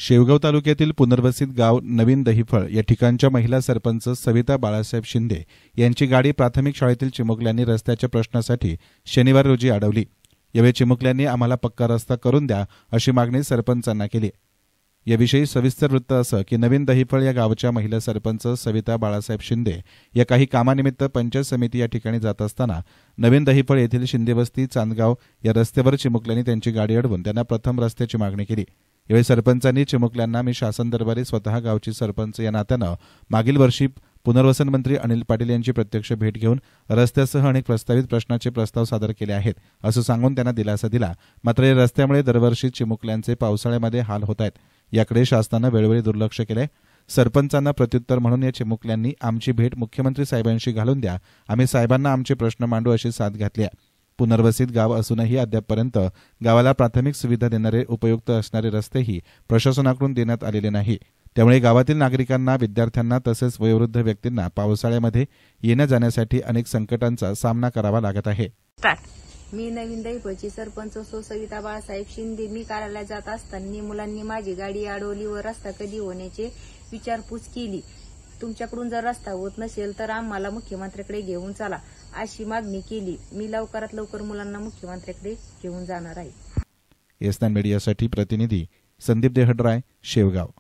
शेवगाव तालुक्यातील पुनर्वसित गाव नवीन दहिफळ या ठिकाणच्या महिला सरपंच सविता बाळासाहेब शिंदे यांची गाडी प्राथमिक शाळेतील चिमुकल्यांनी रस्त्याच्या प्रश्नासाठी शनिवार रोजी अडवली। यावेळी चिमुकल्यांनी आम्हाला पक्का रस्ता करून द्या अशी मागणी सरपंचांना केली। याविषयी सविस्तर वृत्त असं की नवीन दहिफळ या गावच्या महिला सरपंच सविता बाळासाहेब शिंदे या काही कामानिमित्त पंचायत समिती या ठिकाणी जात असताना नवीन दहिफळ येथील शिंदेवस्ती चांदगाव या रस्त्यावर चिमुकल्यांनी त्यांची गाडी अडवून त्यांना प्रथम रस्त्याची मागणी केली। यावेळी सरपंचांनी चिमुकल्यांना मी शासन दरबारी स्वतः गावची सरपंच या नात्यानं मागील वर्षी पुनर्वसन मंत्री अनिल पाटील यांची प्रत्यक्ष भेट घेऊन रस्त्यासह अनेक प्रस्तावित प्रश्नाचे प्रस्ताव सादर केले आहेत असं सांगून त्यांना दिलासा दिला। मात्र या रस्त्यामुळे दरवर्षी चिमुकल्यांचे पावसाळ्यामध्ये हाल होत आहेत, याकडे शासनानं वेळोवेळी दुर्लक्ष केले। सरपंचांना प्रत्युत्तर म्हणून या चिमुकल्यांनी आमची भेट मुख्यमंत्री साहेबांशी घालून द्या, आम्ही साहेबांना आमचे प्रश्न मांडू अशी साथ घातली आहे। पुनर्वसित गाव असूनही अद्यापपर्यंत गावाला प्राथमिक सुविधा देणारे उपयुक्त असणारे रस्तेही प्रशासनाकडून देण्यात आलेले नाही। त्यामुळे गावातील नागरिकांना, विद्यार्थ्यांना तसेच वयोवृद्ध व्यक्तींना पावसाळ्यामध्ये येण्या जाण्यासाठी अनेक संकटांचा सामना करावा लागत आहे। मी नवीन दहिफळची सरपंच सविता बाळासाहेब शिंदे। मी कार्यालयात जात असताना मुलांनी माझी गाडी अडवली व रस्ता कधी होण्याची विचारपूस केली। तुमच्याकडून जर रस्ता होत नसेल तर आम्हाला मुख्यमंत्र्याकडे घेऊन चला अशी मागणी केली। मी लवकरात लवकर मुलांना मुख्यमंत्र्याकडे घेऊन जाणार आहे। एस9 मीडियासाठी प्रतिनिधी संदीप देहडराय, शेवगाव।